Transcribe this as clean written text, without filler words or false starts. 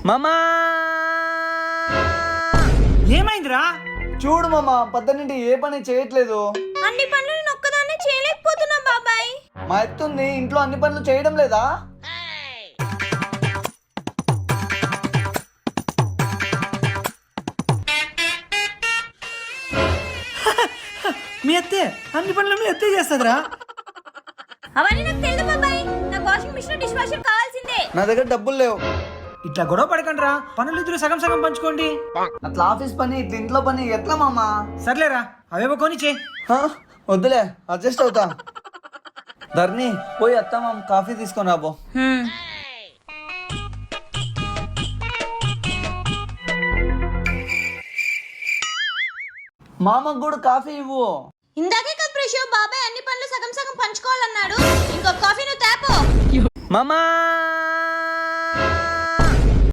మామా ఏమైందిరా? చూడు మామా, పద్దనింటి ఏ పని చేయట్లేదు. అన్ని పనులు నేను ఒక్కదాన్నే చేయలేకపోతున్నా బాబాయ్. మా ఎత్తుంది ఇంట్లో అన్ని పనులు చేయడం లేదా? మీ అత్తే అన్ని పనులు మీ అత్తే చేస్తుందిరా. అవన్నీ నాకు తెలియదు బాబాయ్. నాకు వాషింగ్ మిషన్ డిష్ వాషర్ కావాల్సిందే. నా దగ్గర డబ్బులు లేవు. ఇట్లా గొడవ పడకండి రా, పనులు ఇద్దరు సగం సగం పంచుకోండి. అట్లా ఆఫీస్ పని ఇట్లా ఇంట్లో పని ఎట్లా మామా? సర్లేరా, అవేవో కొని చే. వద్దులే, అడ్జస్ట్ అవుతా. ధర్ని పోయి అత్త మామ కాఫీ తీసుకొని రాబో. మామకు కూడా కాఫీ ఇవ్వు. ఇందాకే కదా బాబాయ్ అన్ని పనులు సగం సగం పంచుకోవాలన్నాడు. ఇంకో కాఫీ నువ్వు తాపో. మామా